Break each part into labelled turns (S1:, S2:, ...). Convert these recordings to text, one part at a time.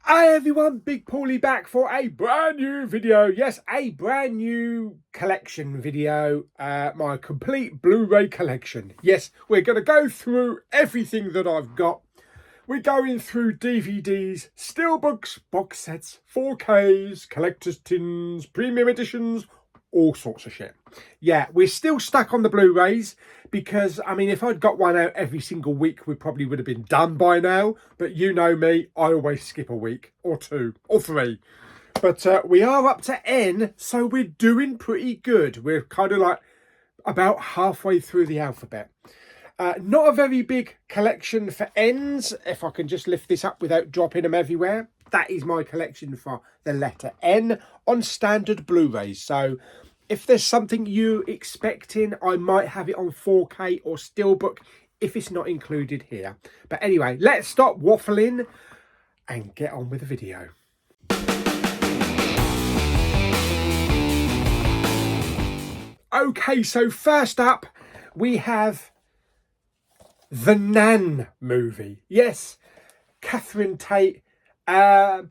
S1: Hi everyone, Big Pauly back for a brand new video. Yes, a brand new collection video, my complete Blu-ray collection. Yes, we're going to go through everything that I've got. We're going through DVDs, steelbooks, box sets, 4Ks, collector's tins, premium editions, all sorts of shit. Yeah, we're still stuck on the Blu-rays because, I mean, if I'd got one out every single week, we probably would have been done by now. But you know me, I always skip a week or two or three. But we are up to N, so we're doing pretty good. We're kind of like about halfway through the alphabet. Not a very big collection for N's. If I can just lift this up without dropping them everywhere. That is my collection for the letter N on standard Blu-rays. So if there's something you expecting, I might have it on 4K or Steelbook if it's not included here. But anyway, let's stop waffling and get on with the video. Okay, so first up we have the Nan movie. Yes, Catherine Tate. I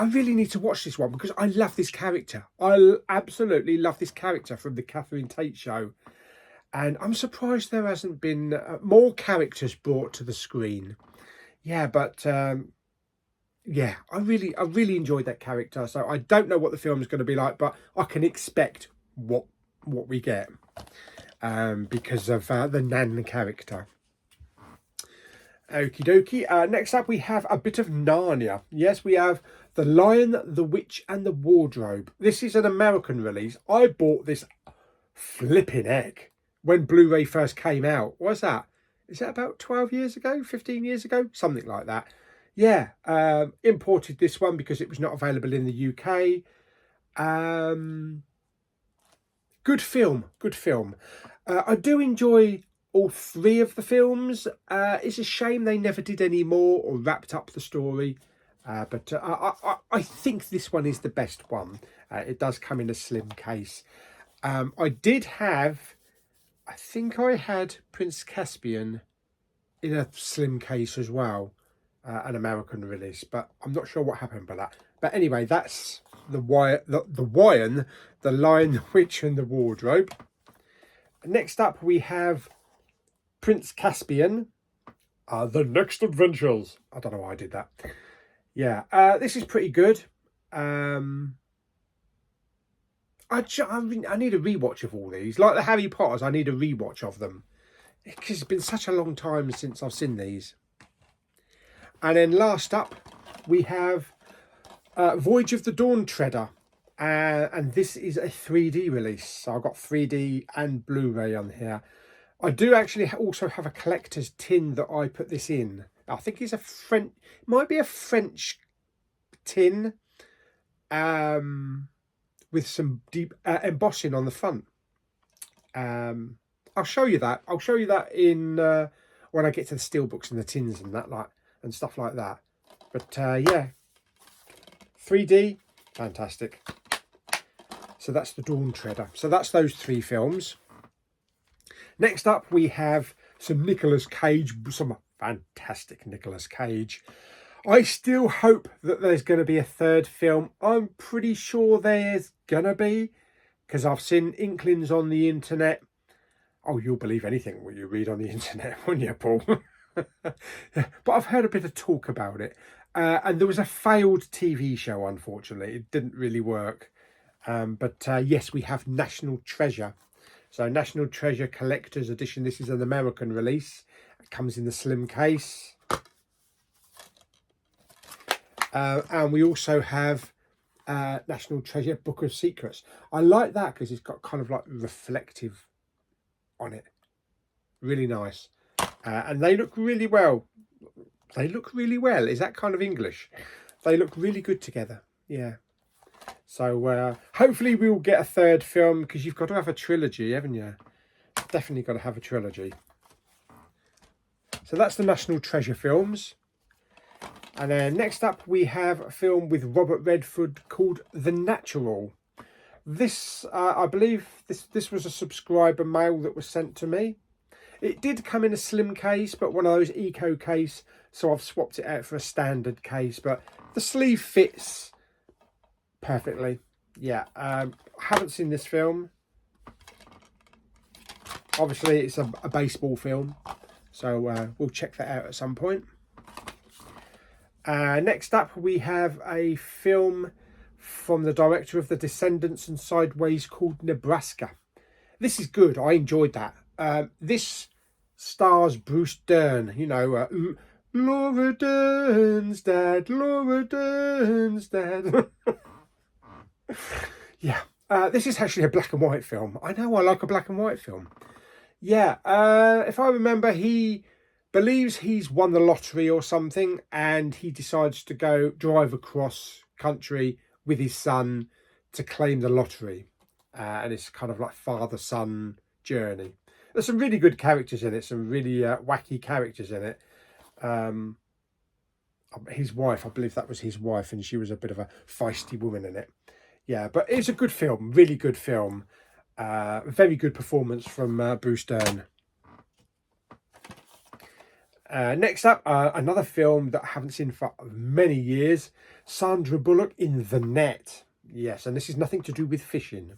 S1: really need to watch this one because I love this character. I absolutely love this character from the Catherine Tate show. And I'm surprised there hasn't been more characters brought to the screen. Yeah, but yeah, I really enjoyed that character. So I don't know what the film is going to be like, but I can expect what we get because of the Nan character. Okie dokie. Next up, we have a bit of Narnia. Yes, we have The Lion, the Witch and the Wardrobe. This is an American release. I bought this flipping egg when Blu-ray first came out. What's that? Is that about 12 years ago? 15 years ago? Something like that. Yeah, imported this one because it was not available in the UK. Good film. Good film. I do enjoy all three of the films. It's a shame they never did any more or wrapped up the story. But I think this one is the best one. It does come in a slim case. I think I had Prince Caspian in a slim case as well. An American release. But I'm not sure what happened by that. But anyway, that's the Lion, the Witch and the Wardrobe. Next up we have Prince Caspian, The Next Adventures. I don't know why I did that. Yeah, this is pretty good. I need a rewatch of all these. Like the Harry Potters, I need a rewatch of them. Because it's been such a long time since I've seen these. And then last up, we have Voyage of the Dawn Treader. And this is a 3D release. So I've got 3D and Blu-ray on here. I do actually also have a collector's tin that I put this in. I think it's might be a French tin with some deep embossing on the front. I'll show you that. I'll show you that in when I get to the steelbooks and the tins and that and stuff like that. But yeah, 3D, fantastic. So that's the Dawn Treader. So that's those three films. Next up, we have some Nicolas Cage, some fantastic Nicolas Cage. I still hope that there's going to be a third film. I'm pretty sure there's going to be, because I've seen inklings on the internet. Oh, you'll believe anything what you read on the internet, won't you, Paul? But I've heard a bit of talk about it. And there was a failed TV show, unfortunately. It didn't really work. But yes, we have National Treasure. So National Treasure Collector's Edition. This is an American release. It comes in the slim case. And we also have National Treasure Book of Secrets. I like that because it's got kind of like reflective on it. Really nice. And they look really well. They look really well. Is that kind of English? They look really good together. Yeah. So hopefully we'll get a third film because you've got to have a trilogy, haven't you? Definitely got to have a trilogy. So that's the National Treasure films. And then next up we have a film with Robert Redford called The Natural. This, I believe, this was a subscriber mail that was sent to me. It did come in a slim case, but one of those eco case, so I've swapped it out for a standard case. But the sleeve fits perfectly. Yeah, I haven't seen this film. Obviously, it's a baseball film, so we'll check that out at some point. Next up, we have a film from the director of The Descendants and Sideways called Nebraska. This is good. I enjoyed that. This stars Bruce Dern, you know, Laura Dern's dad, Laura Dern's dad. Yeah, this is actually a black and white film. I know I like a black and white film. Yeah, if I remember, he believes he's won the lottery or something, and he decides to go drive across country with his son to claim the lottery. And it's kind of like father-son journey. There's some really good characters in it, some really wacky characters in it. His wife, I believe that was his wife, and she was a bit of a feisty woman in it. Yeah, but it's a good film, really good film. Very good performance from Bruce Dern. Next up, another film that I haven't seen for many years, Sandra Bullock in The Net. Yes, and this is nothing to do with fishing.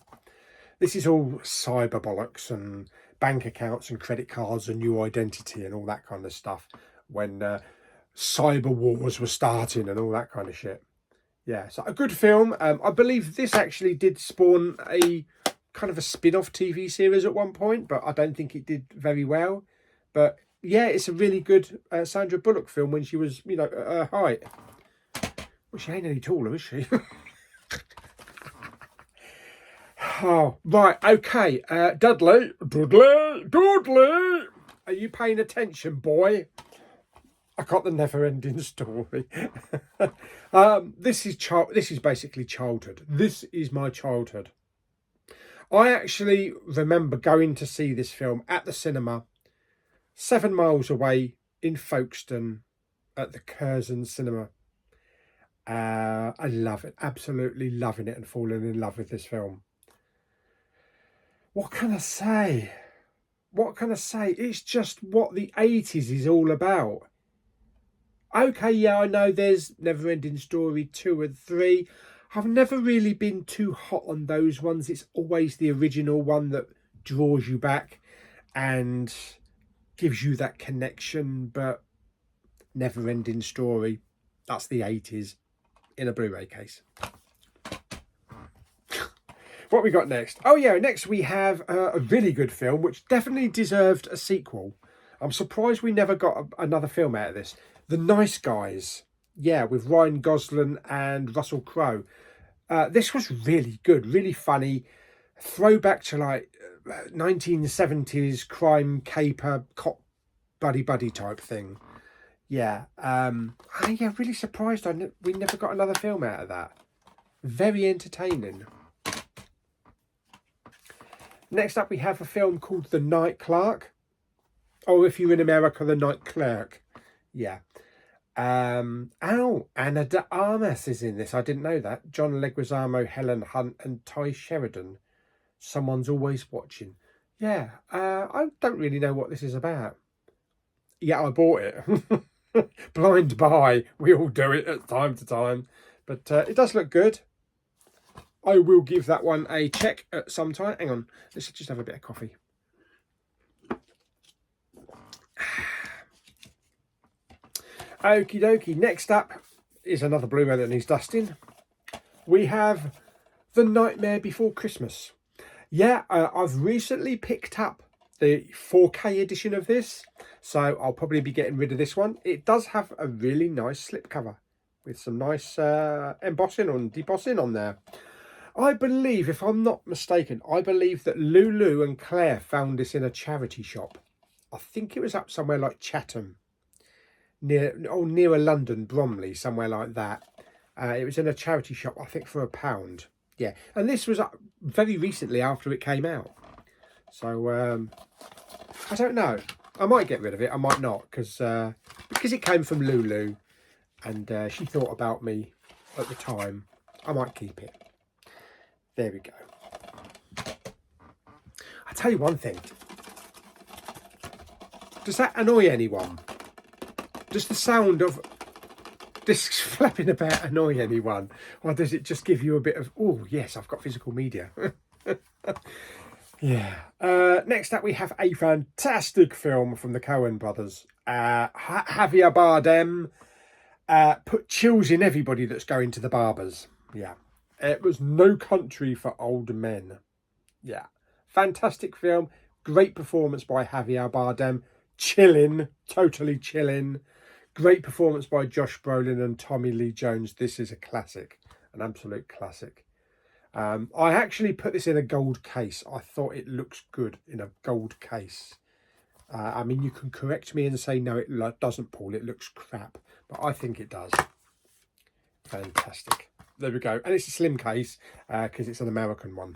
S1: This is all cyber bollocks and bank accounts and credit cards and new identity and all that kind of stuff when cyber wars were starting and all that kind of shit. Yeah, so a good film. I believe this actually did spawn a kind of a spin-off TV series at one point, but I don't think it did very well. But yeah, it's a really good Sandra Bullock film when she was, you know, at her height. Well, she ain't any taller, is she? Oh, right, okay. Dudley, are you paying attention, boy? I got the never-ending story. This is basically childhood. This is my childhood. I actually remember going to see this film at the cinema, 7 miles away in Folkestone at the Curzon Cinema. I love it, absolutely loving it and falling in love with this film. What can I say? What can I say? It's just what the 80s is all about. Okay, yeah, I know there's Never-Ending Story 2 and 3. I've never really been too hot on those ones. It's always the original one that draws you back and gives you that connection. But Never-Ending Story, that's the 80s in a Blu-ray case. What we got next? Oh yeah, next we have a really good film which definitely deserved a sequel. I'm surprised we never got another film out of this. The Nice Guys. Yeah, with Ryan Gosling and Russell Crowe. This was really good, really funny. Throwback to like 1970s crime caper, cop buddy type thing. Yeah, yeah, really surprised we never got another film out of that. Very entertaining. Next up, we have a film called The Night Clerk. Or if you're in America, The Night Clerk. Yeah. Oh, Anna de Armas is in this. I didn't know that. John Leguizamo, Helen Hunt and Ty Sheridan. Someone's Always Watching. Yeah, I don't really know what this is about. Yeah, I bought it. Blind buy. We all do it at time to time. But it does look good. I will give that one a check at some time. Hang on, let's just have a bit of coffee. Okie dokie. Next up is another Blu-ray that needs dusting. We have The Nightmare Before Christmas. Yeah, I've recently picked up the 4K edition of this, so I'll probably be getting rid of this one. It does have a really nice slipcover with some nice embossing and debossing on there. I believe, if I'm not mistaken, I believe that Lulu and Claire found this in a charity shop. I think it was up somewhere like Chatham, nearer London, Bromley, somewhere like that. It was in a charity shop, I think, for £1. Yeah, and this was very recently after it came out. So, I don't know. I might get rid of it, I might not, because it came from Lulu, and she thought about me at the time. I might keep it. There we go. I'll tell you one thing. Does that annoy anyone? Does the sound of discs flapping about annoy anyone? Or does it just give you a bit of, oh yes, I've got physical media? Yeah. Next up we have a fantastic film from the Coen brothers. Javier Bardem put chills in everybody that's going to the barbers. Yeah. It was No Country for Old Men. Yeah. Fantastic film. Great performance by Javier Bardem. Chilling. Totally chilling. Great performance by Josh Brolin and Tommy Lee Jones. This is a classic. An absolute classic. I actually put this in a gold case. I thought it looks good in a gold case. I mean, you can correct me and say, no, it doesn't, Paul. It looks crap. But I think it does. Fantastic. There we go. And it's a slim case because it's an American one.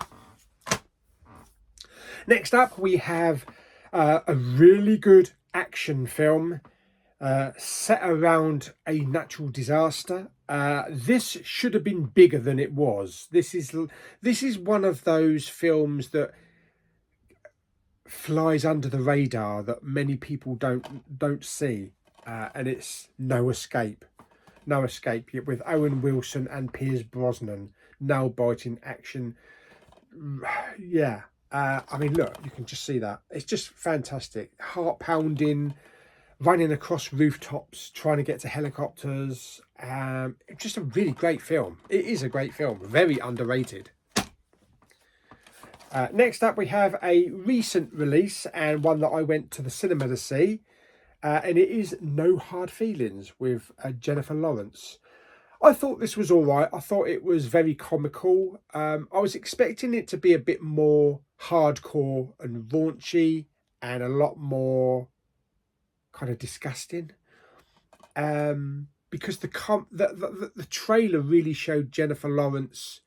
S1: Next up, we have a really good action film set around a natural disaster. This should have been bigger than it was. This is one of those films that flies under the radar that many people don't see, and it's No Escape. No Escape, with Owen Wilson and Pierce Brosnan, nail-biting action. Yeah, I mean, look, you can just see that. It's just fantastic. Heart-pounding, running across rooftops, trying to get to helicopters. Just a really great film. It is a great film, very underrated. Next up, we have a recent release and one that I went to the cinema to see. And it is No Hard Feelings with Jennifer Lawrence. I thought this was all right. I thought it was very comical. I was expecting it to be a bit more hardcore and raunchy and a lot more kind of disgusting. Because the trailer really showed Jennifer Lawrence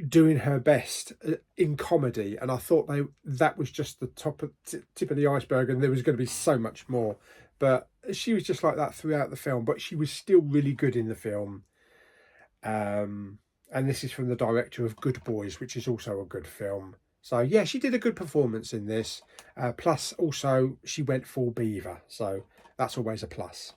S1: doing her best in comedy, and I thought that was just the tip of the iceberg, and there was going to be so much more. But she was just like that throughout the film, but she was still really good in the film. And this is from the director of Good Boys, which is also a good film. So yeah, she did a good performance in this. Plus also she went full beaver, so that's always a plus.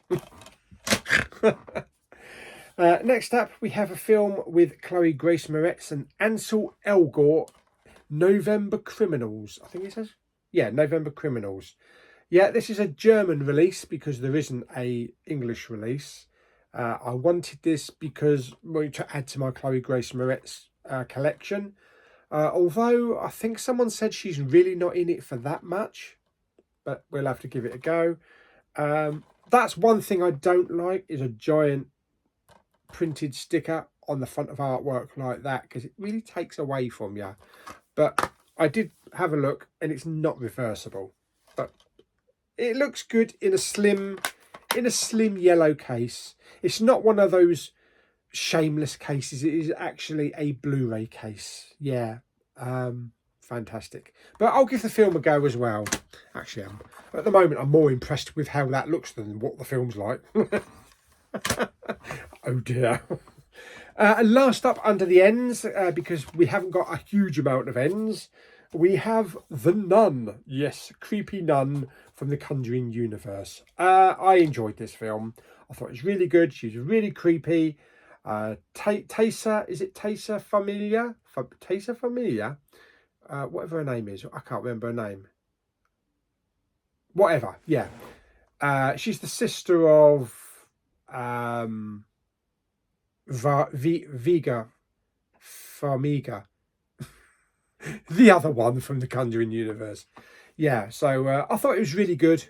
S1: Next up, we have a film with Chloe Grace Moretz and Ansel Elgort, November Criminals. I think it says, yeah, November Criminals. Yeah, this is a German release because there isn't a English release. I wanted this because to add to my Chloe Grace Moretz collection. Although I think someone said she's really not in it for that much, but we'll have to give it a go. That's one thing I don't like, is a giant printed sticker on the front of artwork like that, because it really takes away from you. But I did have a look and it's not reversible, but it looks good in a slim yellow case. It's not one of those shameless cases. It is actually a Blu-ray case. Yeah, fantastic. But I'll give the film a go as well. Actually, at the moment I'm more impressed with how that looks than what the film's like. Oh dear. And last up under the ends, because we haven't got a huge amount of ends, we have The Nun. Yes, creepy nun from the Conjuring universe. I enjoyed this film. I thought it was really good. She was really creepy. Taysa, is it Taysa Familia? Taysa Familia? Whatever her name is. I can't remember her name. Whatever, yeah. She's the sister of Viga Farmiga, the other one from the Conjuring universe. Yeah, so I thought it was really good.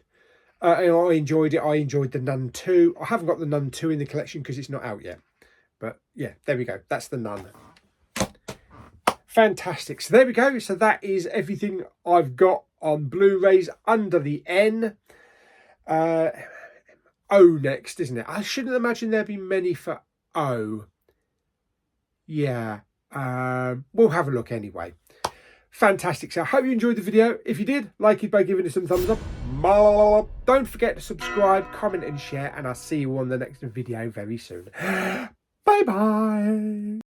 S1: I enjoyed it. I enjoyed The Nun 2. I haven't got The Nun 2 in the collection because it's not out yet. But yeah, there we go. That's The Nun. Fantastic. So there we go. So that is everything I've got on Blu-rays under the N. O next, isn't it? I shouldn't imagine there'd be many for O. Yeah. We'll have a look anyway. Fantastic. So I hope you enjoyed the video. If you did, like it by giving it some thumbs up. Don't forget to subscribe, comment and share, and I'll see you on the next video very soon. Bye bye.